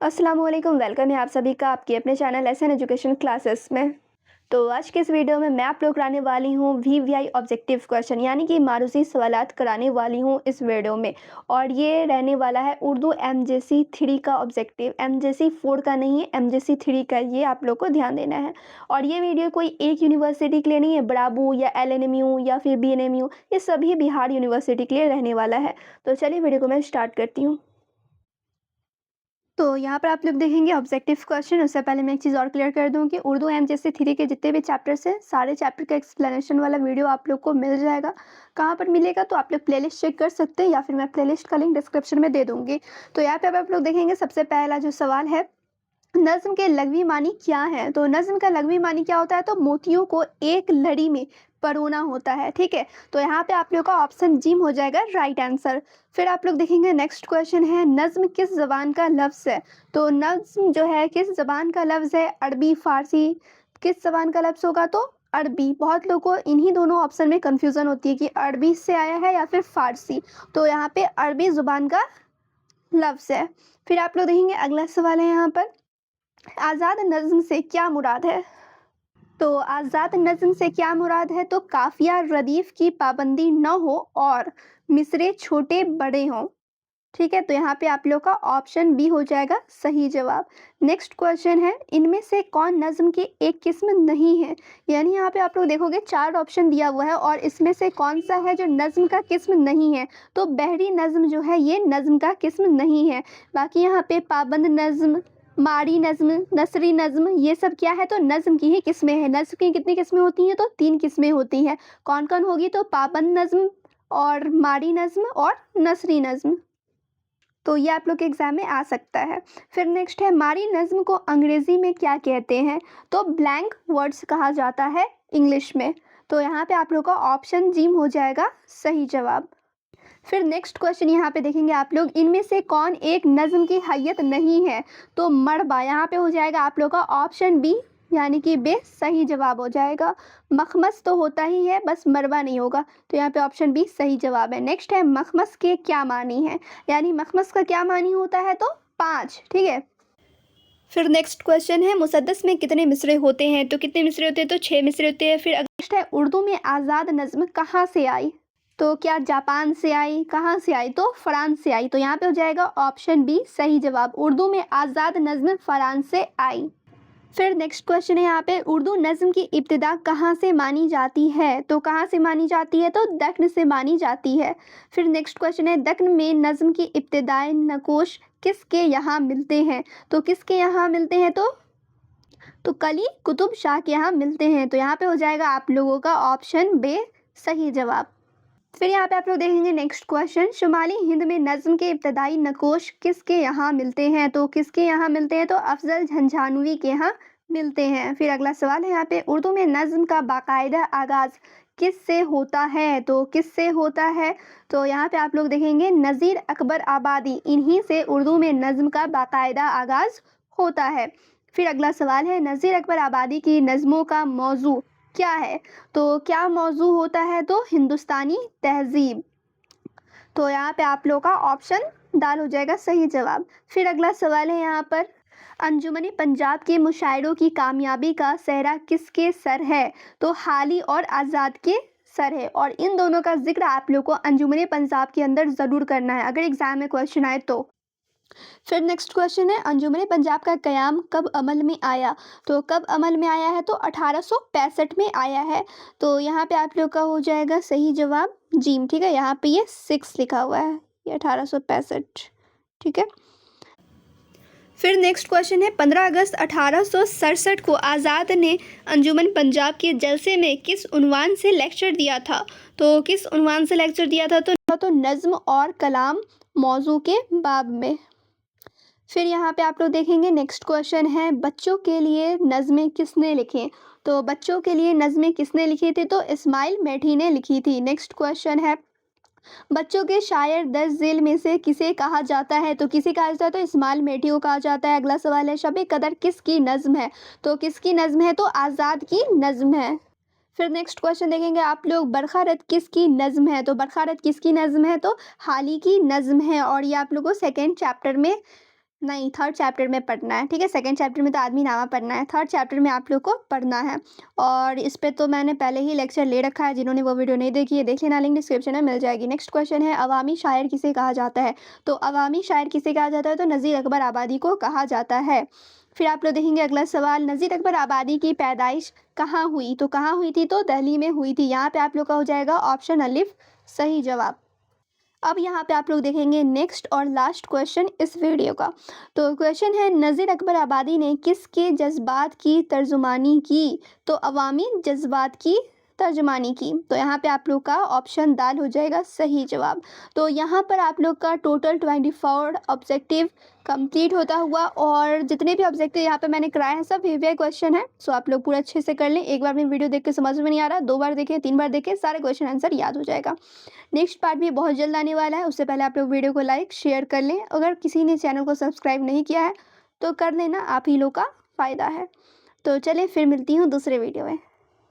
अस्सलाम वालेकुम, वेलकम है आप सभी का आपके अपने चैनल एसएन एजुकेशन क्लासेस में। तो आज के इस वीडियो में मैं आप लोग कराने वाली हूँ वीवीआई ऑब्जेक्टिव क्वेश्चन यानी कि मारूसी सवालात कराने वाली हूँ इस वीडियो में। और ये रहने वाला है उर्दू एमजेसी 3 का ऑब्जेक्टिव, एमजेसी 4 का नहीं है, एमजेसी 3 का, ये आप लोग को ध्यान देना है। और ये वीडियो कोई एक यूनिवर्सिटी के लिए नहीं है, ब्राबू या एलएनएमयू या फिर बीएनएमयू, ये सभी बिहार यूनिवर्सिटी के लिए रहने वाला है। तो चलिए वीडियो को मैं स्टार्ट करती हूँ। तो यहाँ पर आप लोग देखेंगे ऑब्जेक्टिव क्वेश्चन। उससे पहले मैं एक चीज़ और क्लियर कर दूँ कि उर्दू एमजेसी 3 के जितने भी चैप्टर्स हैं, सारे चैप्टर का एक्सप्लेनेशन वाला वीडियो आप लोग को मिल जाएगा। कहाँ पर मिलेगा तो आप लोग प्लेलिस्ट चेक कर सकते हैं या फिर मैं प्लेलिस्ट का लिंक डिस्क्रिप्शन में दे दूँगी। तो यहाँ पे अब आप लोग देखेंगे सबसे पहला जो सवाल है, नज़्म के लग़वी मानी क्या है? तो नज़्म का लग़वी मानी क्या होता है? तो मोतियों को एक लड़ी में परोना होता है, ठीक है? तो यहाँ पे आप लोग का ऑप्शन जिम हो जाएगा राइट आंसर। फिर आप लोग देखेंगे नेक्स्ट क्वेश्चन है, नज़्म किस ज़बान का लफ्ज़ है? तो नज़्म जो है किस ज़बान का लफ्ज़ है? अरबी, फ़ारसी, किस ज़बान का लफ्ज़ होगा? तो अरबी। बहुत लोगों को इन्हीं दोनों ऑप्शन में कन्फ्यूज़न होती है कि अरबी से आया है या फिर फ़ारसी। तो यहाँ पे अरबी ज़ुबान का लफ्ज़ है। फिर आप लोग देखेंगे अगला सवाल है यहाँ पर, आज़ाद नज़्म से क्या मुराद है? तो आज़ाद नज़्म से क्या मुराद है? तो काफ़िया रदीफ़ की पाबंदी न हो और मिसरे छोटे बड़े हों, ठीक है? तो यहाँ पे आप लोग का ऑप्शन बी हो जाएगा सही जवाब। नेक्स्ट क्वेश्चन है, इनमें से कौन नज़्म की एक किस्म नहीं है? यानी यहाँ पे आप लोग देखोगे 4 ऑप्शन दिया हुआ है और इसमें से कौन-सा है जो नज़्म का किस्म नहीं है? तो बहरी नज़्म जो है ये नज़्म का किस्म नहीं है। बाकी यहाँ पे पाबंद नज़्म, मारी नज़्म, नसरी नज़्म, ये सब क्या है? तो नज़्म की ही किस्में हैं। नज़्म की कितनी किस्में होती हैं? तो 3 किस्में होती हैं। कौन-कौन होगी? तो पाबंद नज़्म और मारी नज़्म और नसरी नज़्म। तो ये आप लोग के एग्ज़ाम में आ सकता है। फिर नेक्स्ट है, मारी नज़्म को अंग्रेज़ी में क्या कहते हैं? तो ब्लैंक वर्ड्स कहा जाता है इंग्लिश में। तो यहाँ पे आप लोग का ऑप्शन जिम हो जाएगा सही जवाब। फिर नेक्स्ट क्वेश्चन यहाँ पे देखेंगे आप लोग, इनमें से कौन एक नज़्म की हैयत नहीं है? तो मरबा। यहाँ पे हो जाएगा आप लोग का ऑप्शन बी यानी कि बे सही जवाब हो जाएगा। मखमस तो होता ही है, बस मरबा नहीं होगा। तो यहाँ पे ऑप्शन बी सही जवाब है। नेक्स्ट है, मखमस के क्या मानी है? यानी मखमस का क्या मानी होता है? तो 5, ठीक है। फिर नेक्स्ट क्वेश्चन है, मुसद्दस में कितने मिसरे होते हैं? तो कितने मिसरे होते हैं? तो 6 मिसरे होते हैं। फिर नेक्स्ट है, उर्दू में आज़ाद नज़्म कहाँ से आई? तो क्या जापान से आई? कहाँ से आई? तो फ्रांस से आई। तो यहाँ पे हो जाएगा ऑप्शन बी सही जवाब। उर्दू में आज़ाद नज़्म फ्रांस से आई। फिर नेक्स्ट क्वेश्चन है यहाँ पे, उर्दू नज़्म की इब्तिदा कहाँ से मानी जाती है? तो कहाँ से मानी जाती है? तो दक्न से मानी जाती है। फिर नेक्स्ट क्वेश्चन है, दक्न में नज़्म की इब्तिदाई नकोश किसके यहाँ मिलते हैं? तो किसके यहाँ मिलते हैं? तो कली कुतुब शाह के यहाँ मिलते हैं। तो यहाँ पे हो जाएगा आप लोगों का ऑप्शन बे सही जवाब। फिर यहाँ पे आप लोग देखेंगे नेक्स्ट क्वेश्चन, शुमाली हिंद में नज़्म के इब्तदाई नकोश किसके यहाँ मिलते हैं? तो किसके यहाँ मिलते हैं? तो अफजल झंझानवी के यहाँ मिलते हैं। फिर अगला सवाल है यहाँ पे, उर्दू में नज़्म का बाकायदा आगाज़ किससे होता है? तो किससे होता है? तो यहाँ पे आप लोग देखेंगे नज़ीर अकबर आबादी, इन्हीं से उर्दू में नज़्म का बाकायदा आगाज़ होता है। फिर अगला सवाल है, नज़ीर अकबर आबादी की नज़्मों का मौजू क्या है? तो क्या मौजू होता है? तो हिंदुस्तानी तहज़ीब। तो यहाँ पे आप लोग का ऑप्शन दाल हो जाएगा सही जवाब। फिर अगला सवाल है यहाँ पर, अंजुमन पंजाब के मुशायरों की कामयाबी का सेहरा किसके सर है? तो हाली और आज़ाद के सर है। और इन दोनों का जिक्र आप लोग को अंजुमन पंजाब के अंदर ज़रूर करना है अगर एग्ज़ाम में क्वेश्चन आए तो। फिर नेक्स्ट क्वेश्चन है, अंजुमन पंजाब का क़याम कब अमल में आया? तो कब अमल में आया है? तो 1865 में आया है। तो यहाँ पे आप लोग का हो जाएगा सही जवाब जीम, ठीक है। यहाँ पे ये 6 लिखा हुआ है, ये 1865, ठीक है। फिर नेक्स्ट क्वेश्चन है, 15 अगस्त 1867 को आज़ाद ने अंजुमन पंजाब के जलसे में किस उन्वान से लेक्चर दिया था? तो किस उन्वान से लेक्चर दिया था? तो नज़्म और कलाम मौजू के बाब में। फिर यहाँ पे आप लोग देखेंगे नेक्स्ट क्वेश्चन है, बच्चों के लिए नज़में किसने लिखी? तो बच्चों के लिए नज़में किसने लिखी थी? तो इस्माइल मेठी ने लिखी थी। नेक्स्ट क्वेश्चन है, बच्चों के शायर 10 झील में से किसे कहा जाता है? तो किसे कहा जाता है? तो इस्माइल मेठी को कहा जाता है। अगला सवाल है, शब कदर किसकी नज़्म है? तो किसकी नज़्म है? तो आज़ाद की नज़्म है। फिर नेक्स्ट क्वेश्चन देखेंगे आप लोग, बरखारत किसकी नज़्म है? तो बरखारत किसकी नज़्म है? तो हाली की नज़्म है। और ये आप लोगों को सेकेंड चैप्टर में नहीं, थर्ड चैप्टर में पढ़ना है, ठीक है? सेकंड चैप्टर में तो आदमीनामा पढ़ना है, थर्ड चैप्टर में आप लोग को पढ़ना है। और इस पे तो मैंने पहले ही लेक्चर ले रखा है, जिन्होंने वो वीडियो नहीं देखी है देख लेना, लिंक डिस्क्रिप्शन में मिल जाएगी। नेक्स्ट क्वेश्चन है, अवामी शायर किसे कहा जाता है? तो अवामी शायर किसे कहा जाता है? तो नज़ीर अकबर आबादी को कहा जाता है। फिर आप लोग देखेंगे अगला सवाल, नज़ीर अकबर आबादी की पैदाइश कहाँ हुई? तो कहाँ हुई थी? तो दिल्ली में हुई थी। यहाँ पे आप लोग का हो जाएगा ऑप्शन अलिफ सही जवाब। अब यहाँ पे आप लोग देखेंगे नेक्स्ट और लास्ट क्वेश्चन इस वीडियो का। तो क्वेश्चन है, नज़ीर अकबर आबादी ने किसके जज्बात की तर्जुमानी की? तो अवामी जज्बात की तर्जुमानी की। तो यहाँ पे आप लोग का ऑप्शन दाल हो जाएगा सही जवाब। तो यहाँ पर आप लोग का टोटल 24 ऑब्जेक्टिव कंप्लीट होता हुआ, और जितने भी ऑब्जेक्टिव यहाँ पे मैंने कराए हैं सब वीवीआई क्वेश्चन है। सो आप लोग पूरा अच्छे से कर लें। एक बार में वीडियो देख के समझ में नहीं आ रहा, 2 बार देखें, 3 बार देखें, सारे क्वेश्चन आंसर याद हो जाएगा। नेक्स्ट पार्ट भी बहुत जल्द आने वाला है, उससे पहले आप लोग वीडियो को लाइक शेयर कर लें। अगर किसी ने चैनल को सब्सक्राइब नहीं किया है तो कर लेना, आप ही लोग का फ़ायदा है। तो चलिए फिर मिलती हूँ दूसरे वीडियो में।